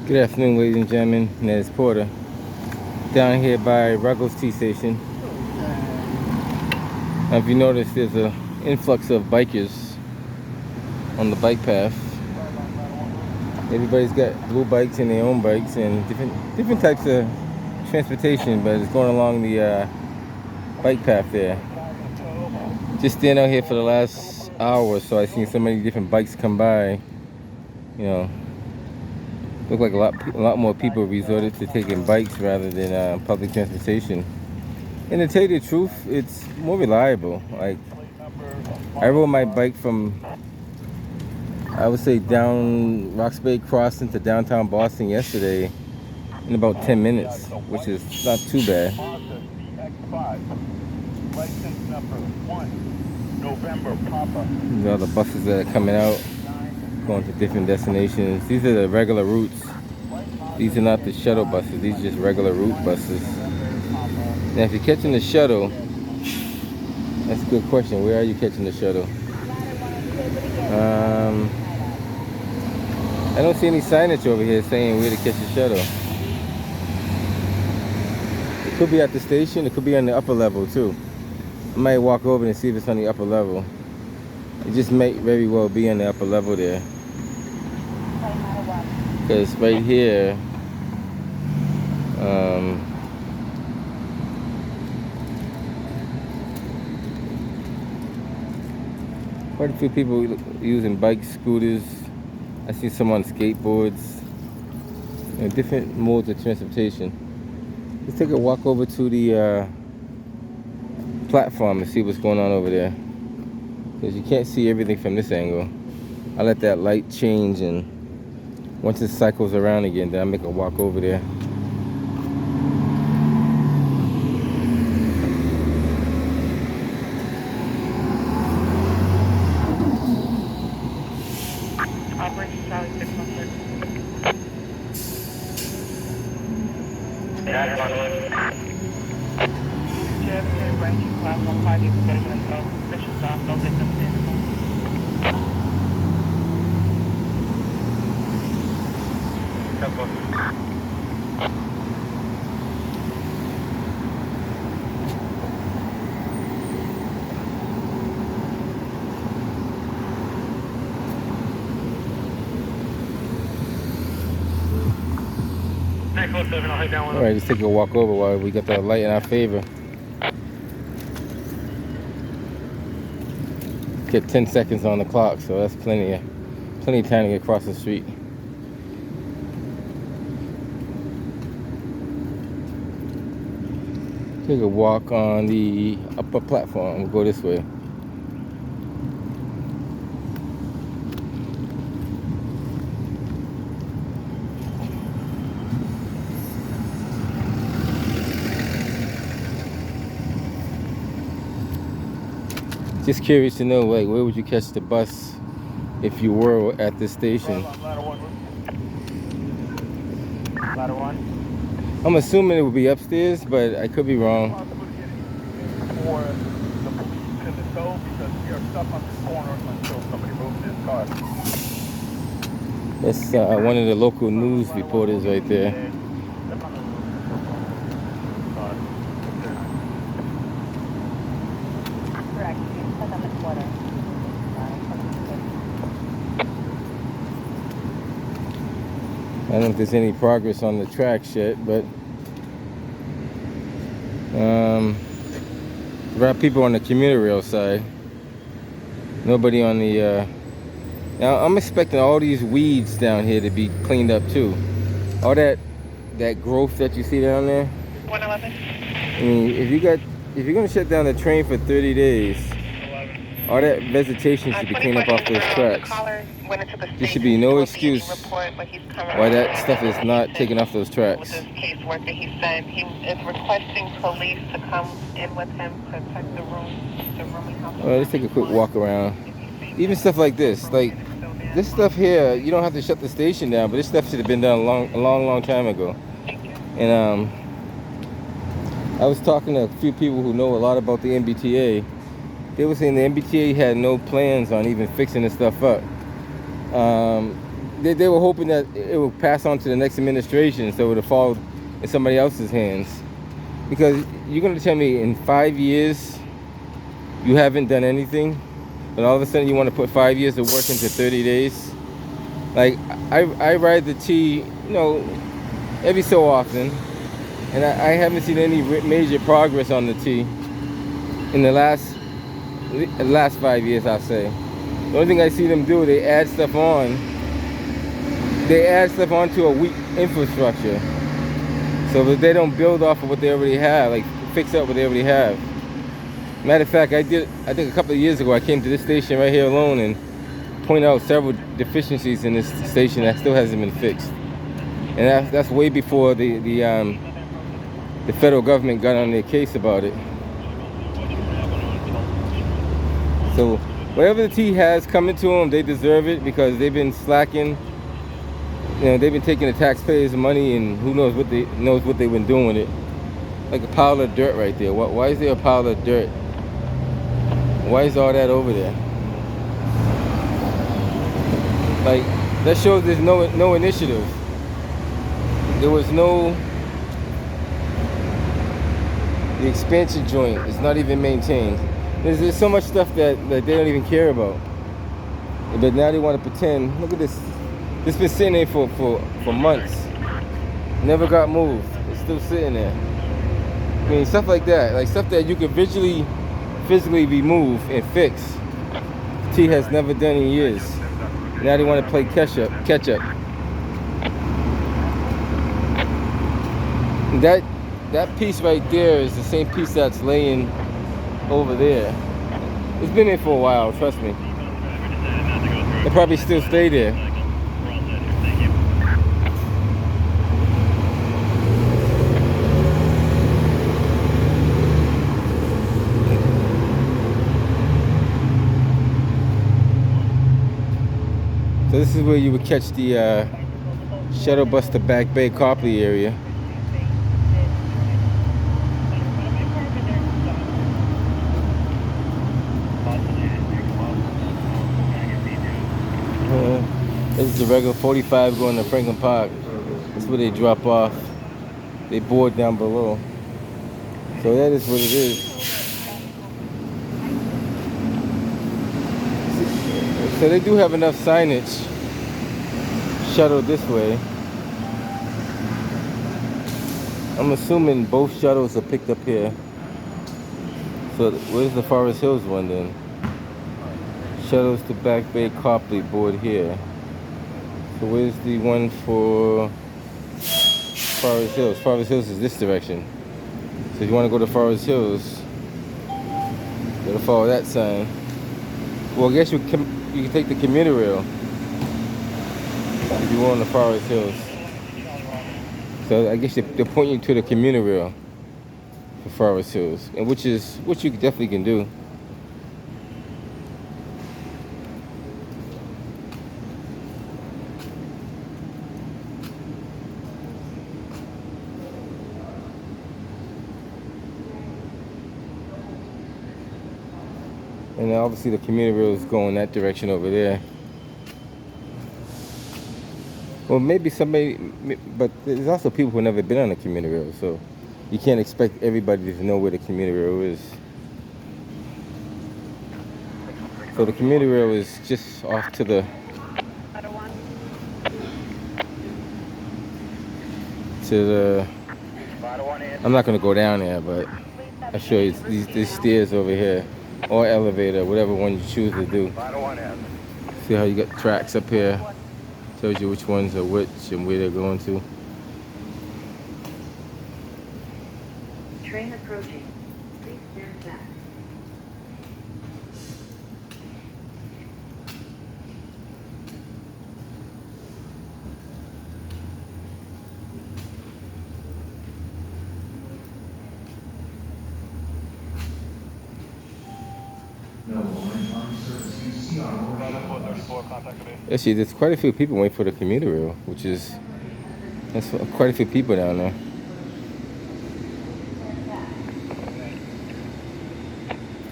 Good afternoon, ladies and gentlemen. Nez Porter down here by Ruggles Station. Now, if you notice, there's an influx of bikers on the bike path. Everybody's got blue bikes and their own bikes and different types of transportation, but it's going along the bike path there. Just staying out here for the last hour or so, I've seen so many different bikes come by. You know, look like a lot more people resorted to taking bikes rather than public transportation. And to tell you the truth, it's more reliable. Like, I rode my bike from, I would say, down Roxbury Crossing to downtown Boston yesterday in about 10 minutes, which is not too bad. License number 1, November Papa. These are the buses that are coming out, going to different destinations. These are the regular routes. These are not the shuttle buses. These are just regular route buses. Now, if you're catching the shuttle, that's a good question. Where are you catching the shuttle? I don't see any signage over here saying where to catch the shuttle. It could be at the station. It could be on the upper level too. I might walk over and see if it's on the upper level. It just might very well be on the upper level there. Because right here, quite a few people using bikes, scooters. I see some on skateboards, different modes of transportation. Let's take a walk over to the platform and see what's going on over there, because you can't see everything from this angle. I let that light change, and once it cycles around again, then I make a walk over there. Operation Charlie 616. Jefferson Branch, platform 5, official stop, no victims in. Alright, let's take a walk over while we get that light in our favor. Get 10 seconds on the clock, so that's plenty of time to get across the street. Take a walk on the upper platform. We'll go this way. Just curious to know, like, where would you catch the bus if you were at this station? Ladder 1. I'm assuming it would be upstairs, but I could be wrong. For the police in the tow, because we are stuck on this corner until somebody moves this car. That's one of the local news reporters right there. I don't know if there's any progress on the tracks yet, but there are people on the commuter rail side. Nobody on the now I'm expecting all these weeds down here to be cleaned up too. All that growth that you see down there. 111. I mean, if you're gonna shut down the train for 30 days, all that vegetation should be cleaned up off those tracks. There should be no excuse why that stuff is not taken off those tracks. He said he is requesting police to come in with him to protect the rooming house. All right, let's take a quick walk around. Even stuff like this stuff here, you don't have to shut the station down, but this stuff should have been done a long time ago. And I was talking to a few people who know a lot about the MBTA. They were saying the MBTA had no plans on even fixing this stuff up. they were hoping that it would pass on to the next administration, so it would fall in somebody else's hands. Because you're gonna tell me in 5 years you haven't done anything, but all of a sudden you want to put 5 years of work into 30 days? Like, I ride the T, every so often, and I haven't seen any major progress on the T in the last 5 years, I'll say. The only thing I see them do, they add stuff on. They add stuff onto a weak infrastructure, so that they don't build off of what they already have, like fix up what they already have. Matter of fact, I think a couple of years ago, I came to this station right here alone and point out several deficiencies in this station that still hasn't been fixed. And that's way before the federal government got on their case about it. So whatever the T has coming to them, they deserve it, because they've been slacking. They've been taking the taxpayers' money, and who knows what they've been doing with it. Like a pile of dirt right there. Why is there a pile of dirt? Why is all that over there? Like, that shows there's no initiative. There was no. The expansion joint is not even maintained. There's so much stuff that they don't even care about. But now they want to pretend. Look at this. It's been sitting there for months. Never got moved. It's still sitting there. I mean, stuff like that. Like stuff that you could physically remove and fix. T has never done in years. Now they want to play catch up. That piece right there is the same piece that's laying over there. It's been there for a while, trust me. It probably still stay there. So this is where you would catch the shuttle bus to Back Bay Copley area. This is the regular 45 going to Franklin Park. That's where they drop off. They board down below. So that is what it is. So they do have enough signage shuttled this way. I'm assuming both shuttles are picked up here. So where's the Forest Hills one then? Shuttles to Back Bay Copley board here. So where's the one for Forest Hills? Forest Hills is this direction. So if you want to go to Forest Hills, you gotta follow that sign. Well, I guess you can take the commuter rail if you want to Forest Hills. So I guess they're pointing to the commuter rail for Forest Hills, and which you definitely can do. And obviously the commuter rail is going that direction over there. Well, maybe somebody, but there's also people who have never been on the commuter rail, so you can't expect everybody to know where the commuter rail is. So the commuter rail is just off to the I'm not going to go down there, but I'll show you these stairs over here, or elevator, whatever one you choose to do. See how you got tracks up here, tells you which ones are which and where they're going to. Train approaching. Please stand back. Actually, there's quite a few people waiting for the commuter rail, that's quite a few people down there.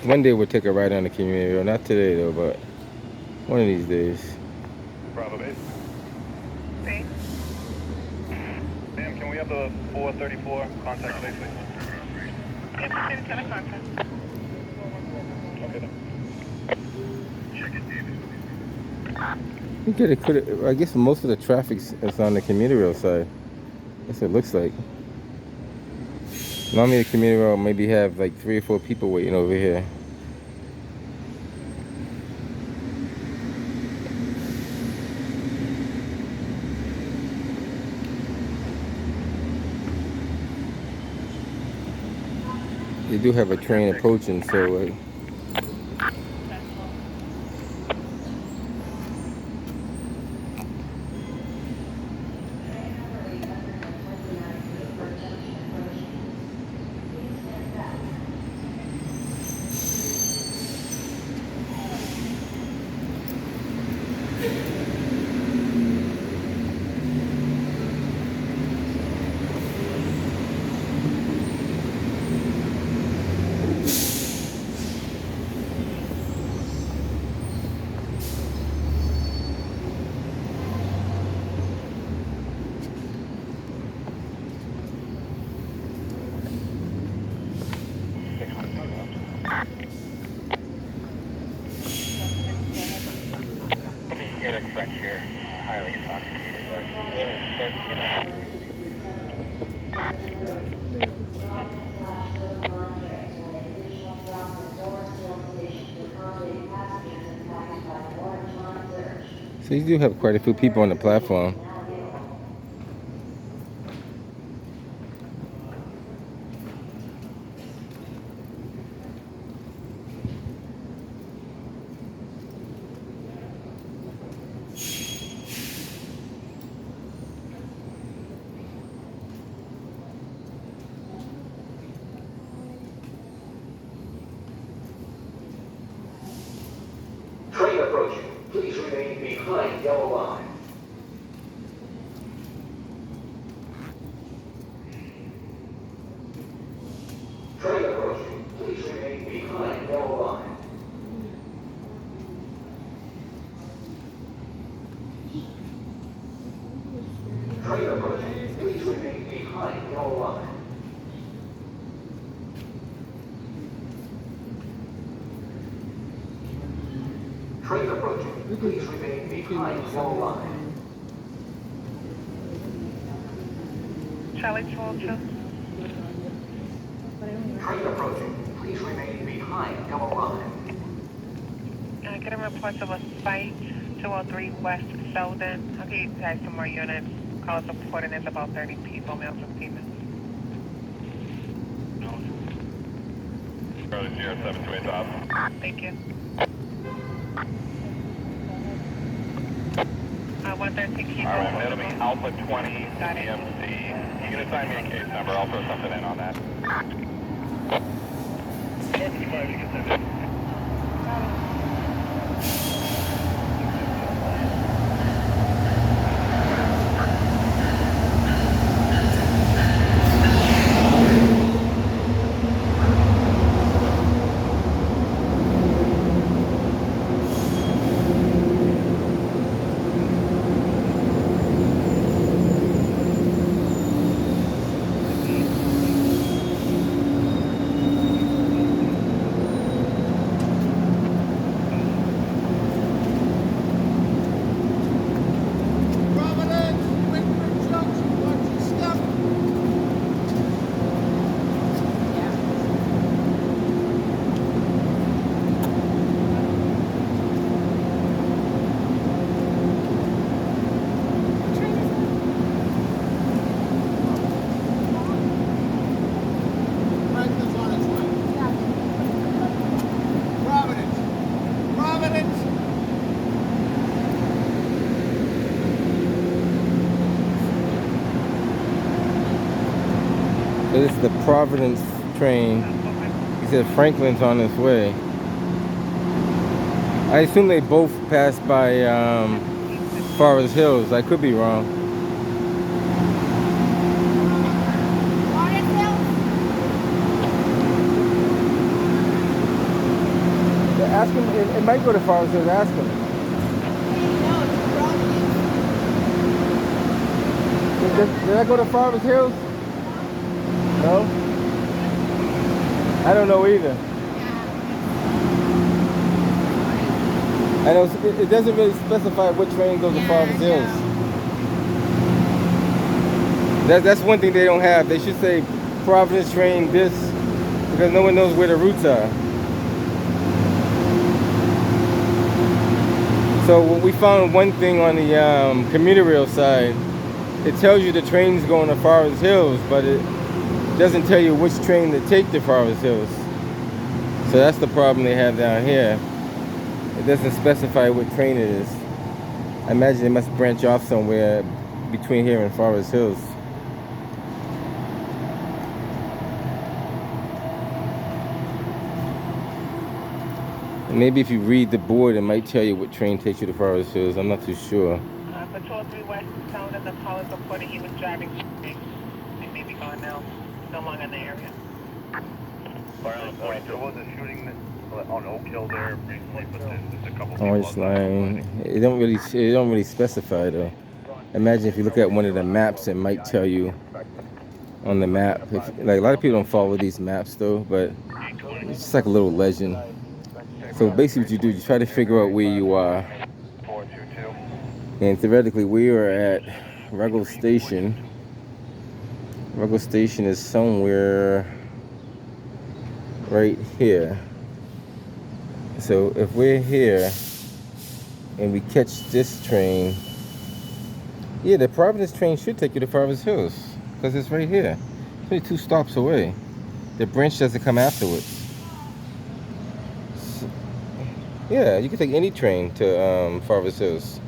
One day we'll take a ride on the commuter rail. Not today though, but one of these days. up the 434 contact place, please. Yes, it's in a contact. Okay, then. I guess most of the traffic is on the commuter rail side. That's what it looks like. Normally the commuter rail maybe have like 3 or 4 people waiting over here. They do have a train approaching, so French here, highly intoxicated. so you do have quite a few people on the platform. Train approaching. Please remain behind yellow line. Train approaching. Please remain behind yellow line. Train approaching. Please remain behind yellow line. Train approaching. Please remain behind yellow line. Charlie 202. Train approaching. Please remain behind yellow line. Get a report of a fight, 203 West Selden. I'll give you guys some more units. Calls reporting there's about 30 people, males and females. Charlie 0728 top. Thank you. 113 Key. Alright, that'll be Alpha 20 Got it. EMC. You can assign me a case number, I'll throw something in on that. 455, you can send it. This is the Providence train. He said Franklin's on his way. I assume they both passed by Forest Hills. I could be wrong. Ask him. It might go to Forest Hills. Ask him. Did I go to Forest Hills? No? I don't know either. I know it doesn't really specify what train goes to Forest Hills. That's one thing they don't have. They should say Providence train this, because no one knows where the routes are. So we found one thing on the commuter rail side. It tells you the train's going to Forest Hills, but it doesn't tell you which train to take to Forest Hills. So that's the problem they have down here. It doesn't specify what train it is. I imagine it must branch off somewhere between here and Forest Hills. And maybe if you read the board, it might tell you what train takes you to Forest Hills. I'm not too sure. For 203 West Southern, the call is reported he was driving. He may be gone now. No longer in the area. There was a shooting on Oak Hill there recently, but there's a couple people. Orange line. It don't really specify though. Imagine if you look at one of the maps, it might tell you on the map. Like a lot of people don't follow these maps though, but it's just like a little legend. So basically, what you do, you try to figure out where you are. And theoretically, we are at Ruggles Station. Ruggles Station is somewhere right here. So if we're here and we catch this train, yeah, the Providence train should take you to Forest Hills because it's right here. It's only 2 stops away. The branch doesn't come afterwards. So, yeah, you can take any train to Forest Hills.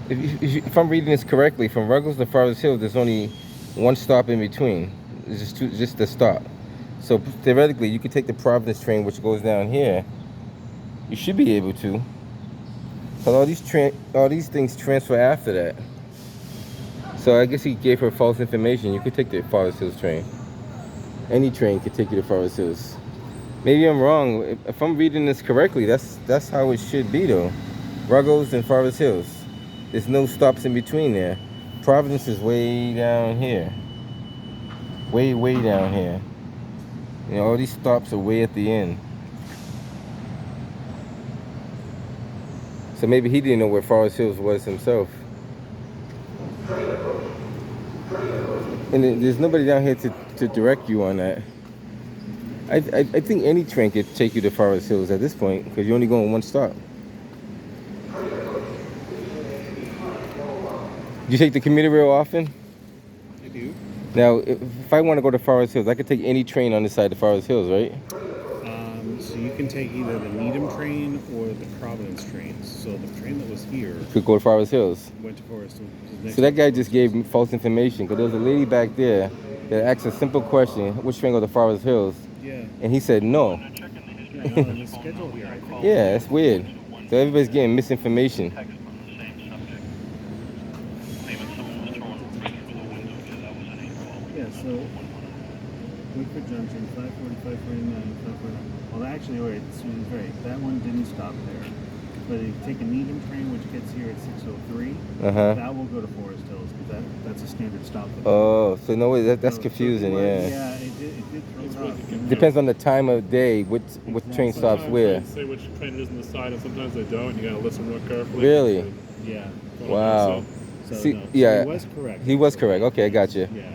If I'm reading this correctly, from Ruggles to Forest Hills, there's only 1 stop in between. It's just a stop. So theoretically, you could take the Providence train, which goes down here. You should be able to. But all these things transfer after that. So I guess he gave her false information. You could take the Forest Hills train. Any train could take you to Forest Hills. Maybe I'm wrong. If I'm reading this correctly, that's how it should be though. Ruggles and Forest Hills. There's no stops in between there. Providence is way down here. Way down here. You know, all these stops are way at the end. So maybe he didn't know where Forest Hills was himself. And there's nobody down here to direct you on that. I think any train could take you to Forest Hills at this point, because you're only going 1 stop. Do you take the commuter rail often? I do. Now, if I want to go to Forest Hills, I could take any train on this side of Forest Hills, right? So you can take either the Needham train or the Providence trains. So the train that was here Could go to Forest Hills. went to Forest Hills. So that guy just gave me false information, because there was a lady back there that asked a simple question, which train go to Forest Hills? Yeah. And he said no. Yeah, no, on the schedule here, I think. Yeah, that's weird. So everybody's getting misinformation. Yeah, so Wickford Junction, 545, 49, 549. Well, actually, wait, Susan's right. That one didn't stop there. But if you take a Needham train, which gets here at 6:03, that will go to Forest Hills, because that's a standard stop. Oh, so no way, that's confusing, Yeah, yeah. it did throw it off. Depends on the time of day, what train stops where. They say which train it is on the side, and sometimes they don't. You gotta listen real carefully. Really? Yeah. Wow. So, See, no. So yeah. he was correct. He was correct. Okay, I got you. Yeah.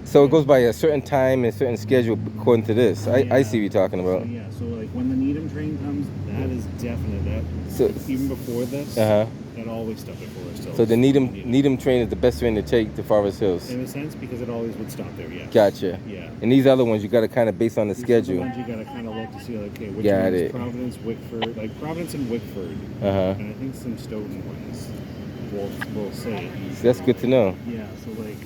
So it goes by a certain time and a certain schedule according to this. I Yeah. see what you're talking about. So, yeah, so like when the Needham train comes, that is definite. That So- even before this, Uh-huh. that always stopped at Forest Hills. So the Needham train is the best train to take to Forest Hills. In a sense, because it always would stop there. Yeah. Gotcha. Yeah. And these other ones, you got to kind of base on the These schedule. other ones you gotta kind of look to see, like, okay, which Got one is it. Providence, Wickford, like Providence and Wickford, Uh-huh. and I think some Stoughton ones will say it. So that's good to know. Yeah, so like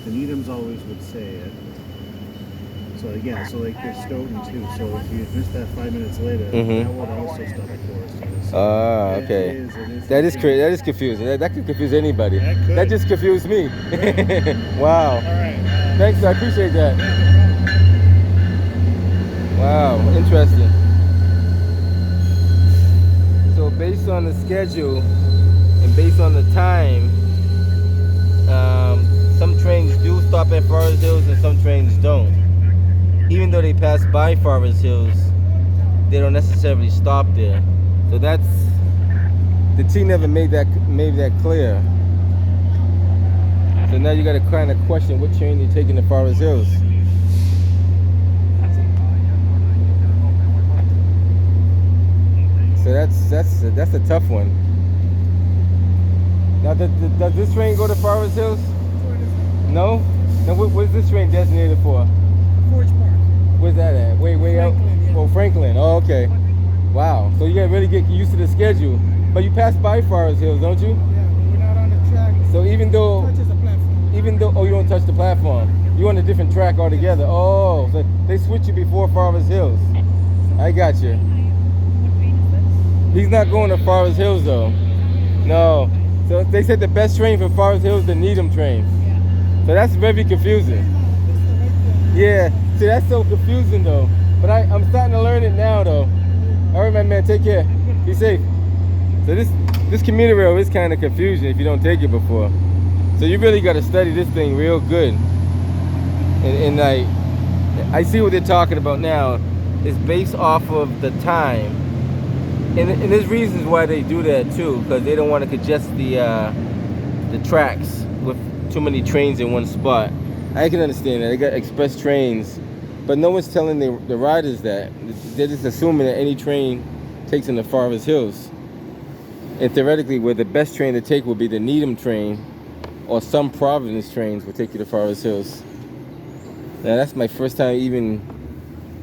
the Needhams always would say it. So yeah, so like there's Stoughton too. So if you missed that 5 minutes later, Mhm. that would also stop at Forest Hills. Ah, It okay. is That is crazy. That is confusing. That could confuse anybody. That could. That just confused me. Wow. All right. Thanks, I appreciate that. Wow, interesting. So based on the schedule and based on the time, Forest Hills and some trains don't. Even though they pass by Forest Hills, they don't necessarily stop there. So that's, the T never made that clear. So now you got to kind of question what train you're taking to Forest Hills. So that's a tough one. Now, does this train go to Forest Hills? No? Now, what's this train designated for? Forge Park. Where's that at? Way out? Franklin, yeah. Oh, Franklin. Oh, okay. Wow. So you gotta really get used to the schedule. But you pass by Forest Hills, don't you? Yeah, but we're not on the track. So even though, Touches the platform. oh, you don't touch the platform. You're on a different track altogether. Oh, so they switch you before Forest Hills. I got you. He's not going to Forest Hills though. No. So they said the best train for Forest Hills is the Needham train. So that's very confusing. Yeah. See, that's so confusing though. But I'm starting to learn it now though. All right, my man. Take care. Be safe. So this commuter rail is kind of confusing if you don't take it before. So you really got to study this thing real good. And I see what they're talking about now. It's based off of the time. And there's reasons why they do that too, because they don't want to congest the tracks with too many trains in one spot. I can understand that. They got express trains, but no one's telling the riders that. They're just assuming that any train takes them to Forest Hills. And theoretically, where the best train to take would be the Needham train, or some Providence trains will take you to Forest Hills. Now that's my first time even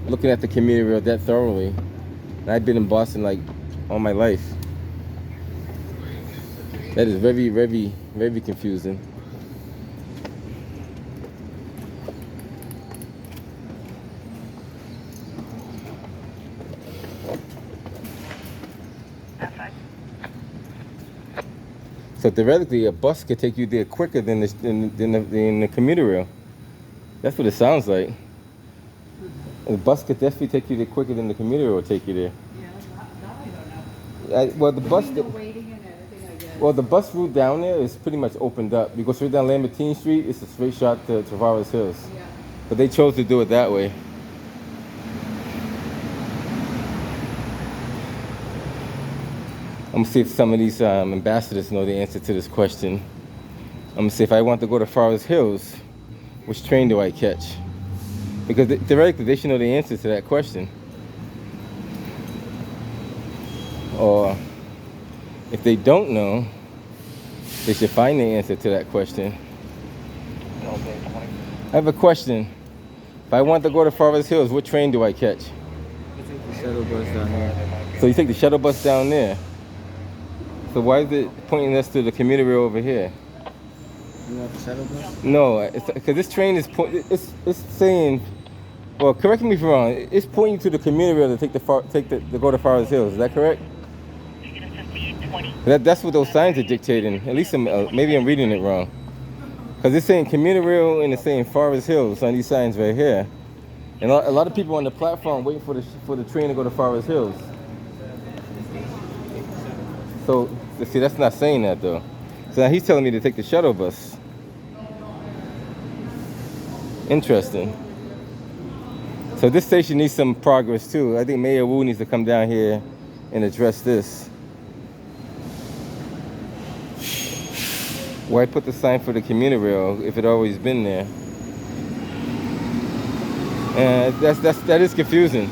looking at the commuter rail that thoroughly. And I've been in Boston like all my life. That is very, very, very confusing. So theoretically, a bus could take you there quicker than the commuter rail. That's what it sounds like. The bus could definitely take you there quicker than the commuter rail will take you there. Yeah, that I don't know. Well, the bus. The waiting and everything, I guess. Well, the bus route down there is pretty much opened up. You go straight down Lambertine Street, it's a straight shot to Forest Hills. Yeah. But they chose to do it that way. I'm gonna see if some of these ambassadors know the answer to this question. I'm gonna see if I want to go to Forest Hills, which train do I catch? Because theoretically, they should know the answer to that question. Or if they don't know, they should find the answer to that question. I have a question. If I want to go to Forest Hills, what train do I catch? You take the shuttle bus down here. So you take the shuttle bus down there. So why is it pointing us to the commuter rail over here? You want the shuttle bus? No, because this train is it's saying, well, correct me if I'm wrong. It's pointing to the commuter rail to to go to Forest Hills. Is that correct? That's what those signs are dictating. At least maybe I'm reading it wrong. Because it's saying commuter rail and it's saying Forest Hills on these signs right here. And a lot of people on the platform waiting for the train to go to Forest Hills. So, see, that's not saying that though. So now he's telling me to take the shuttle bus. Interesting. So this station needs some progress too. I think Mayor Wu needs to come down here and address this. Why put the sign for the commuter rail if it always been there? And that is confusing.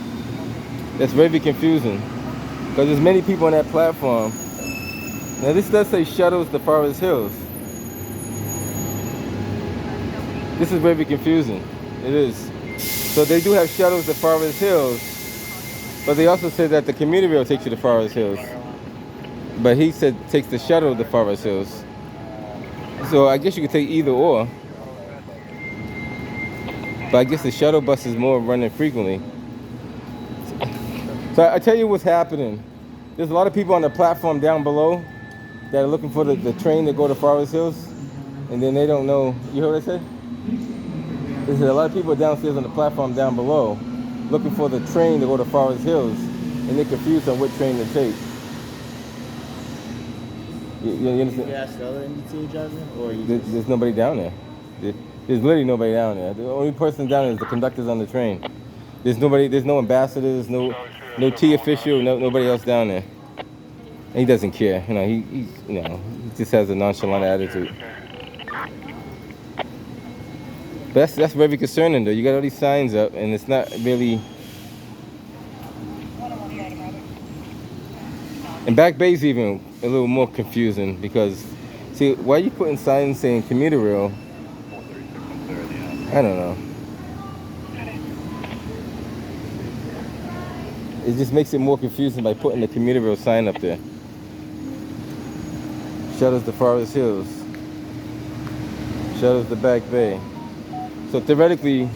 That's very confusing. Because there's many people on that platform. Now this does say shuttles to Forest Hills. This is very confusing. It is. So they do have shuttles to Forest Hills, but they also said that the commuter rail takes you to Forest Hills. But he said takes the shuttle to Forest Hills. So I guess you could take either or. But I guess the shuttle bus is more running frequently. So I tell you what's happening. There's a lot of people on the platform down below that are looking for the train to go to Forest Hills, and then they don't know. You heard what I said? There's a lot of people downstairs on the platform down below looking for the train to go to Forest Hills, and they're confused on what train to take. You understand? You asked the other MBTA driver? Or There's nobody down there. There's literally nobody down there. The only person down there is the conductors on the train. There's nobody. There's no ambassadors, no T official, nobody else down there. And he doesn't care. You know, he just has a nonchalant attitude. But that's very concerning though. You got all these signs up, and it's not really. And Back Bay's even a little more confusing because, see, why are you putting signs saying commuter rail? I don't know. It just makes it more confusing by putting the commuter rail sign up there. Shuttles to Forest Hills. Shuttles to Back Bay. So theoretically,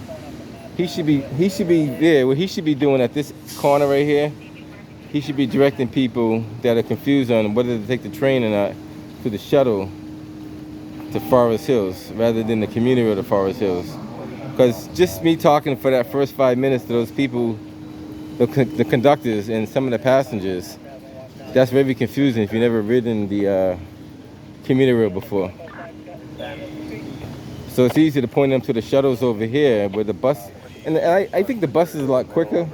he should be there. What he should be doing at this corner right here, he should be directing people that are confused on whether to take the train or not to the shuttle to Forest Hills rather than the commuter rail to Forest Hills. Because just me talking for that first 5 minutes to those people, the conductors and some of the passengers, that's very confusing if you've never ridden the commuter rail before. So it's easy to point them to the shuttles over here where the bus, and I think the bus is a lot quicker,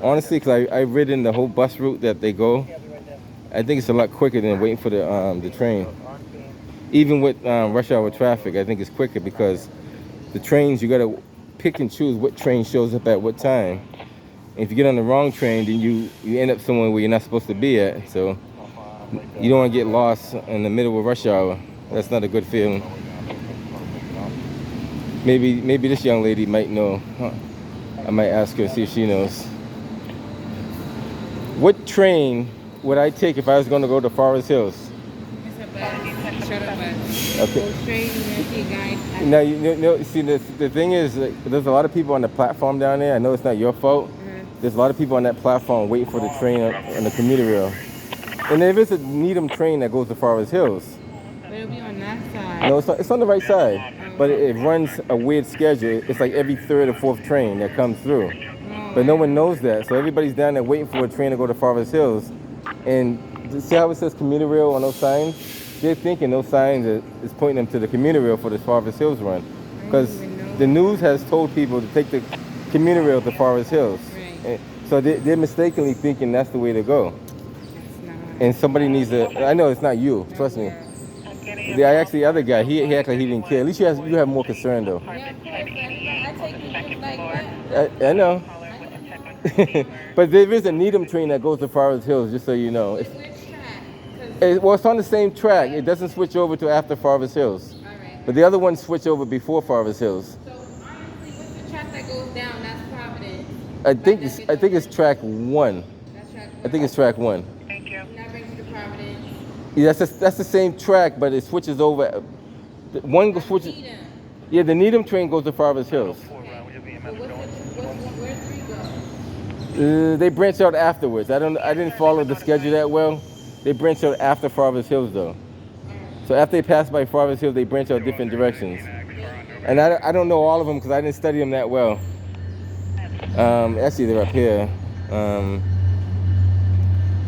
honestly, because I've ridden the whole bus route that they go. I think it's a lot quicker than waiting for the train. Even with rush hour traffic, I think it's quicker because the trains, you gotta pick and choose what train shows up at what time. And if you get on the wrong train, then you end up somewhere where you're not supposed to be at. So you don't want to get lost in the middle of rush hour. That's not a good feeling. Maybe this young lady might know. I might ask her, see if she knows. What train would I take if I was going to go to Forest Hills? It's a bus. Shuttle bus. Okay. Go straight and then see a guy. Now, you know, see, the thing is, like, there's a lot of people on the platform down there. I know it's not your fault. There's a lot of people on that platform waiting for the train on the commuter rail. And there is a Needham train that goes to Forest Hills. But it'll be on that side. No, it's on the right side. But it runs a weird schedule. It's like every third or fourth train that comes through. But no one knows that. So everybody's down there waiting for a train to go to Forest Hills. And see how it says commuter rail on those signs? They're thinking those signs is pointing them to the commuter rail for the Forest Hills run. Because the news has told people to take the commuter rail to Forest Hills. Right. So they're mistakenly thinking that's the way to go. And somebody needs to, I know it's not you, trust me. I asked the other guy, he acted like he didn't care. At least you have more concern though. Yeah, of course. I take you just like that. I know. But there is a Needham train that goes to Forest Hills, just so you know. Which track? Well, it's on the same track. It doesn't switch over to after Forest Hills. All right. But the other ones switch over before Forest Hills. So honestly, what's the track that goes down? That's Providence. I think it's track 1. That's track 1. I think it's track 1. Thank you. And that brings you to Providence. Yeah, that's the same track, but it switches over. One goes switches. Needham. Yeah, the Needham train goes to Forest Hills. But where's 3 go? They branch out afterwards. I didn't follow the schedule that well. They branch out after Forest Hills though. So after they pass by Forest Hills, they branch out different directions. And I don't know all of them because I didn't study them that well. Actually, they're up here.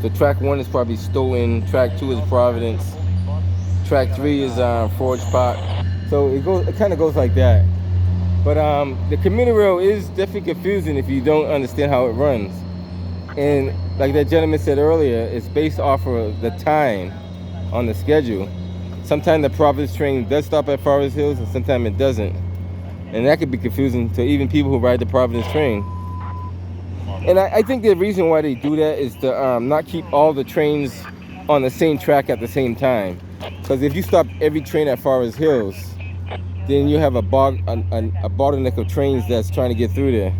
So track 1 is probably Stoughton. Track 2 is Providence. Track 3 is Forge Park. So it kind of goes like that. But the commuter rail is definitely confusing if you don't understand how it runs. And like that gentleman said earlier, it's based off of the time on the schedule. Sometimes the Providence train does stop at Forest Hills and sometimes it doesn't. And that could be confusing to even people who ride the Providence train. And I think the reason why they do that is to not keep all the trains on the same track at the same time. Because if you stop every train at Forest Hills, then you have a bottleneck of trains that's trying to get through there.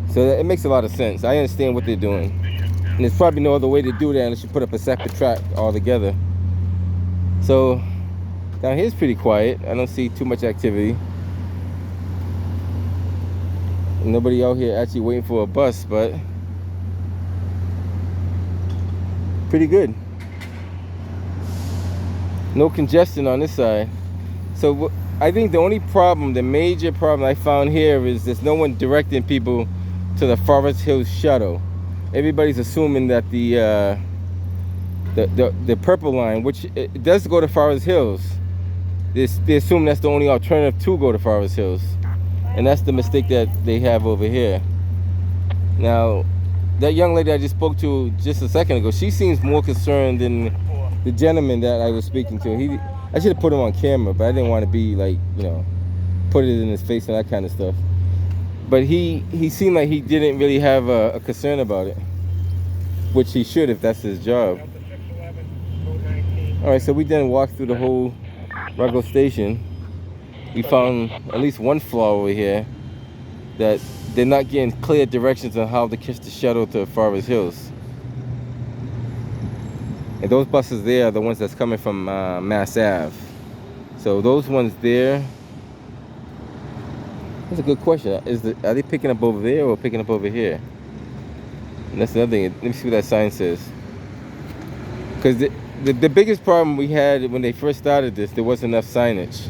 So it makes a lot of sense. I understand what they're doing. And there's probably no other way to do that unless you put up a separate track altogether. So down here's pretty quiet. I don't see too much activity. Nobody out here actually waiting for a bus, but pretty good. No congestion on this side. So I think the only problem, the major problem I found here is there's no one directing people to the Forest Hills shuttle. Everybody's assuming that the purple line, which it does go to Forest Hills, they assume that's the only alternative to go to Forest Hills. And that's the mistake that they have over here. Now, that young lady I just spoke to just a second ago, she seems more concerned than the gentleman that I was speaking to. I should have put him on camera, but I didn't want to be like, you know, put it in his face and that kind of stuff. But he seemed like he didn't really have a concern about it, which he should if that's his job. All right, so we then walked through the whole Ruggles Station. We found at least one flaw over here, that they're not getting clear directions on how to catch the shuttle to Forest Hills. And those buses there are the ones that's coming from Mass Ave. So those ones there, that's a good question. Are they picking up over there or picking up over here? And that's another thing. Let me see what that sign says. Because the biggest problem we had when they first started this, there wasn't enough signage.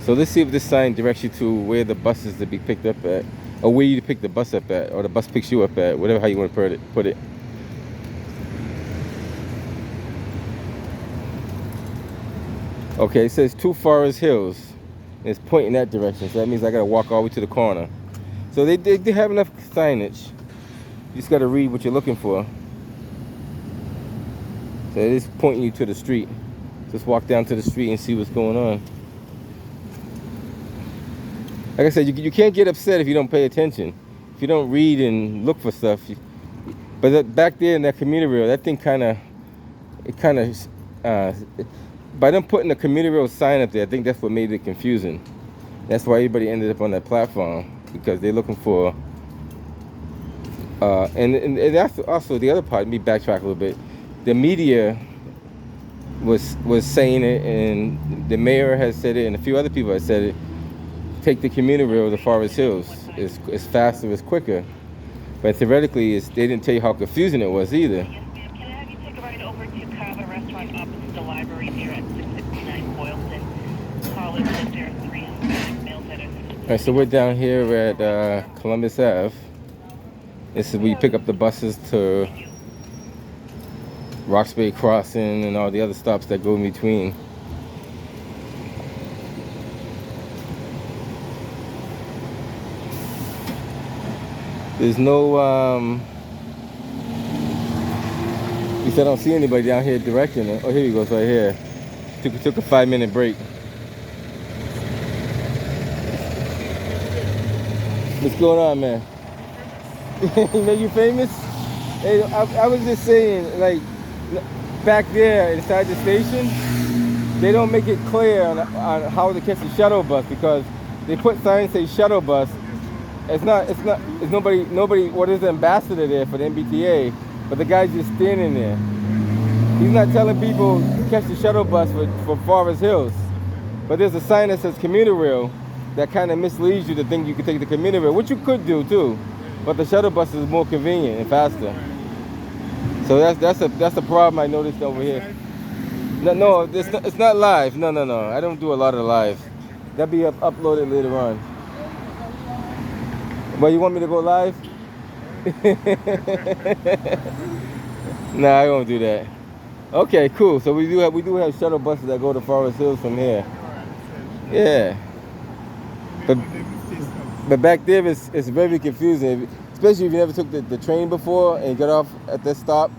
So let's see if this sign directs you to where the bus is to be picked up at, or where you pick the bus up at, or the bus picks you up at, whatever how you want to put it. Okay, it says to Forest Hills. It's pointing that direction, so that means I gotta walk all the way to the corner. So they have enough signage. You just gotta read what you're looking for. So it is pointing you to the street. Just walk down to the street and see what's going on. Like I said, you can't get upset if you don't pay attention. If you don't read and look for stuff. But back there in that commuter rail, that thing by them putting the commuter rail sign up there, I think that's what made it confusing. That's why everybody ended up on that platform, because they're looking for, and that's also the other part. Let me backtrack a little bit. The media was saying it, and the mayor has said it, and a few other people have said it. Take the commuter rail to Forest Hills. It's faster, it's quicker. But theoretically, they didn't tell you how confusing it was either. Yes, ma'am. Can I have you take a ride over to Kava Restaurant opposite the library here at 669 Boylston? College says there are 300 males that are... All right, so we're down here at Columbus Ave. This is where you pick up the buses to Roxbury Crossing and all the other stops that go in between. There's no, at least I don't see anybody down here directing it. Oh, here he goes, right here. Took a 5-minute break. What's going on, man? You know you famous? Hey, I was just saying, like, back there inside the station, they don't make it clear on how to catch the shuttle bus, because they put signs that say shuttle bus. It's nobody, what is the ambassador there for the MBTA, but the guy's just standing there. He's not telling people to catch the shuttle bus for Forest Hills. But there's a sign that says commuter rail that kind of misleads you to think you can take the commuter rail, which you could do too. But the shuttle bus is more convenient and faster. So that's a problem I noticed over here. No, it's not live. No. I don't do a lot of live. That'll be uploaded later on. Well, you want me to go live? Nah, I won't do that. Okay, cool. So we do have shuttle buses that go to Forest Hills from here. Yeah. But back there it's very confusing, especially if you never took the train before and got off at this stop.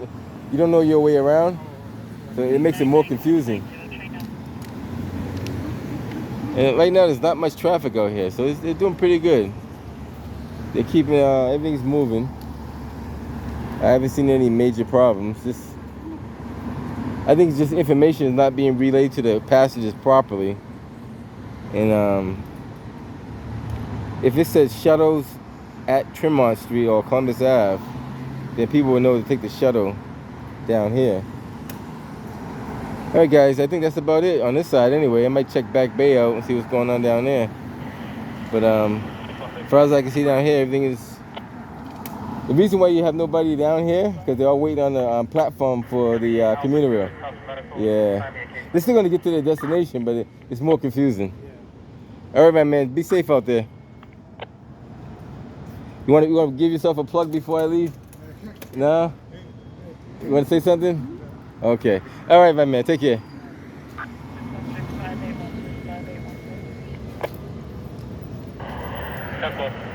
You don't know your way around, so it makes it more confusing. And right now there's not much traffic out here, so they're doing pretty good. They're keeping everything's moving. I haven't seen any major problems. I think it's just information is not being relayed to the passengers properly. And if it says shuttles at Tremont Street or Columbus Ave, then people will know to take the shuttle down here. All right, guys, I think that's about it on this side anyway. I might check Back Bay out and see what's going on down there. But as far as I can see down here, everything is... The reason why you have nobody down here, because they're all waiting on the platform for the commuter rail. Yeah. They're still going to get to their destination, but it's more confusing. All right, man, be safe out there. You want to give yourself a plug before I leave? No? You want to say something? Okay. All right, my man, take care. Temple.